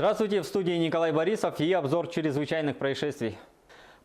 Здравствуйте, в студии Николай Борисов и обзор чрезвычайных происшествий.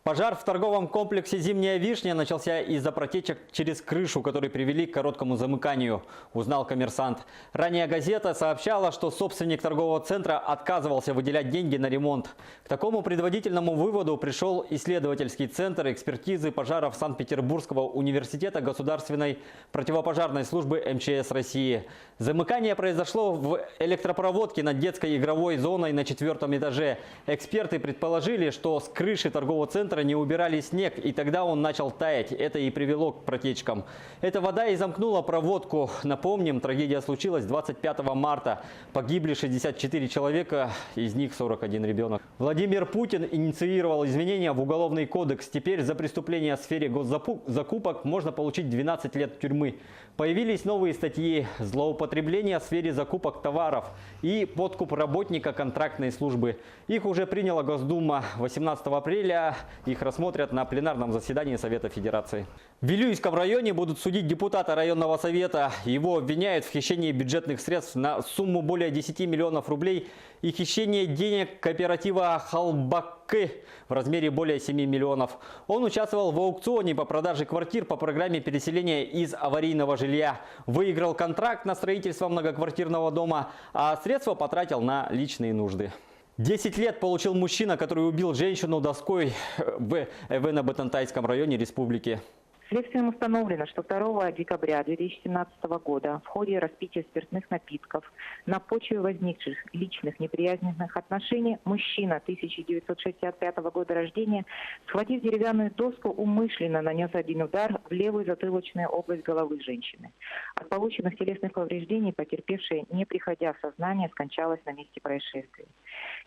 Пожар в торговом комплексе «Зимняя вишня» начался из-за протечек через крышу, которые привели к короткому замыканию, узнал «Коммерсант». Ранее газета сообщала, что собственник торгового центра отказывался выделять деньги на ремонт. К такому предварительному выводу пришел исследовательский центр экспертизы пожаров Санкт-Петербургского университета государственной противопожарной службы МЧС России. Замыкание произошло в электропроводке над детской игровой зоной на 4-м этаже. Эксперты предположили, что с крыши торгового центра не убирали снег, и тогда он начал таять. Это и привело к протечкам. Эта вода и замкнула проводку. Напомним, трагедия случилась 25 марта. Погибли 64 человека, из них 41 ребенок. Владимир Путин инициировал изменения в Уголовный кодекс. Теперь за преступления в сфере госзакупок можно получить 12 лет тюрьмы. Появились новые статьи: злоупотребление в сфере закупок товаров и подкуп работника контрактной службы. Их уже приняла Госдума. 18 апреля их рассмотрят на пленарном заседании Совета Федерации. В Вилюйском районе будут судить депутата районного совета. Его обвиняют в хищении бюджетных средств на сумму более 10 миллионов рублей и хищении денег кооператива «Халбакы» в размере более 7 миллионов. Он участвовал в аукционе по продаже квартир по программе переселения из аварийного жилья. Выиграл контракт на строительство многоквартирного дома, а средства потратил на личные нужды. 10 лет получил мужчина, который убил женщину доской в Эвено-Батантайском районе республики. Следствием установлено, что 2 декабря 2017 года в ходе распития спиртных напитков на почве возникших личных неприязненных отношений мужчина 1965 года рождения, схватив деревянную доску, умышленно нанес один удар в левую затылочную область головы женщины. От полученных телесных повреждений потерпевшая, не приходя в сознание, скончалась на месте происшествия.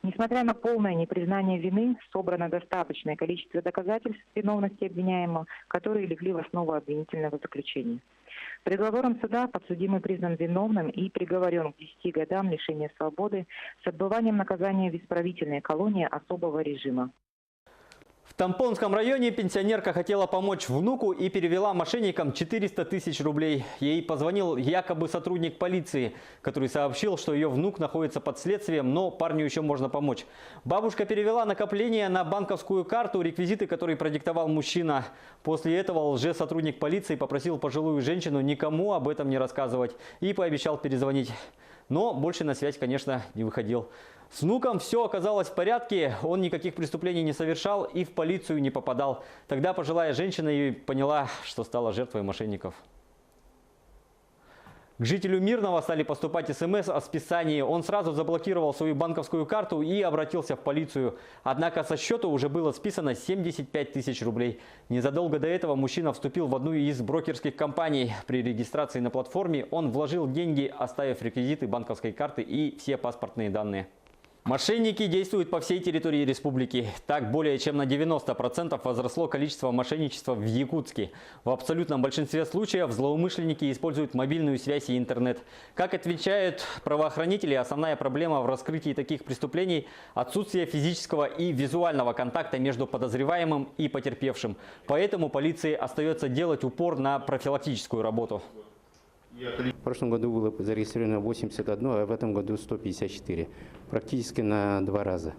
Несмотря на полное непризнание вины, собрано достаточное количество доказательств виновности обвиняемого, которые легли в основу обвинительного заключения. Приговором суда подсудимый признан виновным и приговорен к 10 годам лишения свободы с отбыванием наказания в исправительной колонии особого режима. В Тампонском районе пенсионерка хотела помочь внуку и перевела мошенникам 400 тысяч рублей. Ей позвонил якобы сотрудник полиции, который сообщил, что ее внук находится под следствием, но парню еще можно помочь. Бабушка перевела накопление на банковскую карту, реквизиты которые продиктовал мужчина. После этого лжесотрудник полиции попросил пожилую женщину никому об этом не рассказывать и пообещал перезвонить. Но больше на связь, конечно, не выходил. С внуком все оказалось в порядке, он никаких преступлений не совершал и в полицию не попадал. Тогда пожилая женщина и поняла, что стала жертвой мошенников. К жителю Мирного стали поступать СМС о списании. Он сразу заблокировал свою банковскую карту и обратился в полицию. Однако со счета уже было списано 75 тысяч рублей. Незадолго до этого мужчина вступил в одну из брокерских компаний. При регистрации на платформе он вложил деньги, оставив реквизиты банковской карты и все паспортные данные. Мошенники действуют по всей территории республики. Так, более чем на 90% возросло количество мошенничества в Якутске. В абсолютном большинстве случаев злоумышленники используют мобильную связь и интернет. Как отвечают правоохранители, основная проблема в раскрытии таких преступлений – отсутствие физического и визуального контакта между подозреваемым и потерпевшим. Поэтому полиции остается делать упор на профилактическую работу. В прошлом году было зарегистрировано 81, а в этом году 154. Практически на 2 раза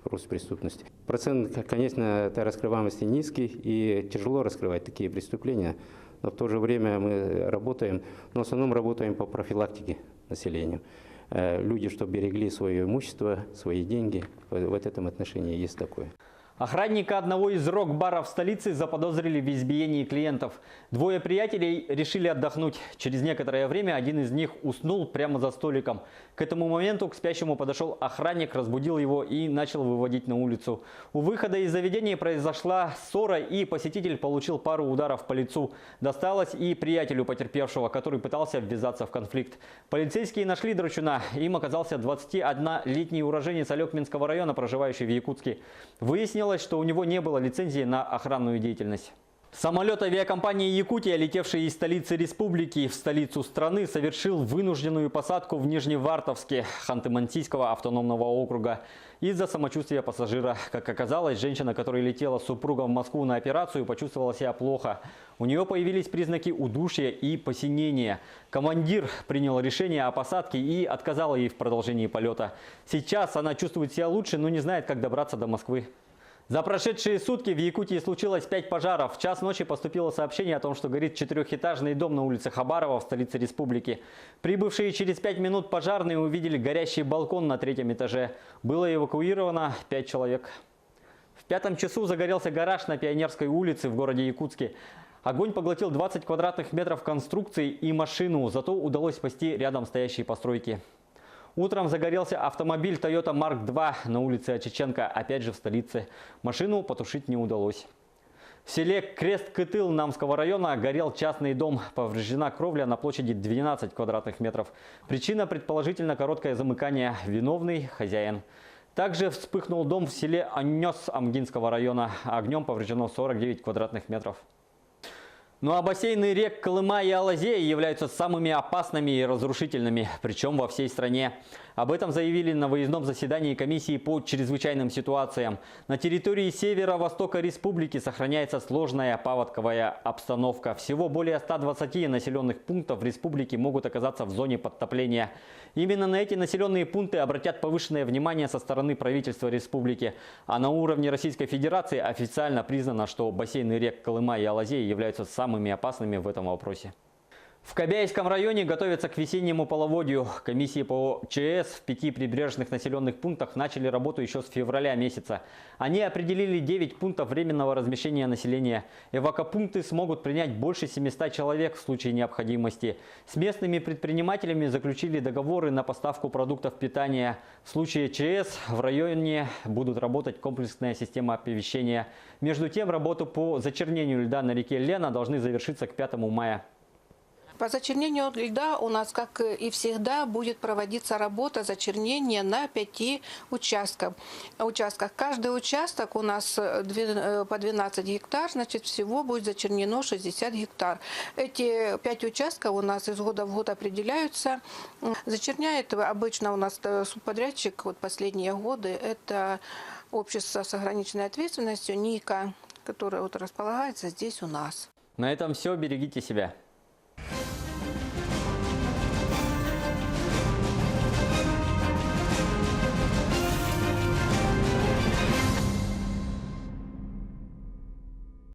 рост преступности. Процент, конечно, раскрываемости низкий и тяжело раскрывать такие преступления. Но в то же время мы работаем, но в основном работаем по профилактике населения. Люди, чтобы берегли свое имущество, свои деньги, в этом отношении есть такое. Охранника одного из рок-баров столицы заподозрили в избиении клиентов. Двое приятелей решили отдохнуть. Через некоторое время один из них уснул прямо за столиком. К этому моменту к спящему подошел охранник, разбудил его и начал выводить на улицу. У выхода из заведения произошла ссора, и посетитель получил пару ударов по лицу. Досталось и приятелю потерпевшего, который пытался ввязаться в конфликт. Полицейские нашли драчуна. Им оказался 21-летний уроженец Алекминского района, проживающий в Якутске. Выяснилось, что у него не было лицензии на охранную деятельность. Самолет авиакомпании «Якутия», летевший из столицы республики в столицу страны, совершил вынужденную посадку в Нижневартовске Ханты-Мансийского автономного округа из-за самочувствия пассажира. Как оказалось, женщина, которая летела с супругом в Москву на операцию, почувствовала себя плохо. У нее появились признаки удушья и посинения. Командир принял решение о посадке и отказал ей в продолжении полета. Сейчас она чувствует себя лучше, но не знает, как добраться до Москвы. За прошедшие сутки в Якутии случилось 5 пожаров. В час ночи поступило сообщение о том, что горит 4-этажный дом на улице Хабарова в столице республики. Прибывшие через 5 минут пожарные увидели горящий балкон на 3-м этаже. Было эвакуировано 5 человек. В 5-м часу загорелся гараж на Пионерской улице в городе Якутске. Огонь поглотил 20 квадратных метров конструкции и машину, зато удалось спасти рядом стоящие постройки. Утром загорелся автомобиль Toyota Mark II на улице Очеченко, опять же в столице. Машину потушить не удалось. В селе Крест-Кытыл Намского района горел частный дом. Повреждена кровля на площади 12 квадратных метров. Причина предположительно короткое замыкание. Виновный хозяин. Также вспыхнул дом в селе Аннёс Амгинского района. Огнем повреждено 49 квадратных метров. Ну а бассейны рек Колыма и Алазея являются самыми опасными и разрушительными, причем во всей стране. Об этом заявили на выездном заседании комиссии по чрезвычайным ситуациям. На территории северо-востока республики сохраняется сложная паводковая обстановка. Всего более 120 населенных пунктов в республике могут оказаться в зоне подтопления. Именно на эти населенные пункты обратят повышенное внимание со стороны правительства республики. А на уровне Российской Федерации официально признано, что бассейны рек Колыма и Алазея являются самыми опасными в этом вопросе. В Кобяйском районе готовятся к весеннему половодью. Комиссии по ЧС в 5 прибрежных населенных пунктах начали работу еще с февраля месяца. Они определили 9 пунктов временного размещения населения. Эвакопункты смогут принять больше 700 человек в случае необходимости. С местными предпринимателями заключили договоры на поставку продуктов питания. В случае ЧС в районе будут работать комплексная система оповещения. Между тем, работу по зачернению льда на реке Лена должны завершиться к 5 мая. По зачернению льда у нас, как и всегда, будет проводиться работа зачернения на 5 участках. Каждый участок у нас по 12 гектар, значит, всего будет зачернено 60 гектар. Эти 5 участков у нас из года в год определяются. Зачерняет обычно у нас субподрядчик вот последние годы. Это общество с ограниченной ответственностью НИКа, которое вот располагается здесь у нас. На этом все. Берегите себя.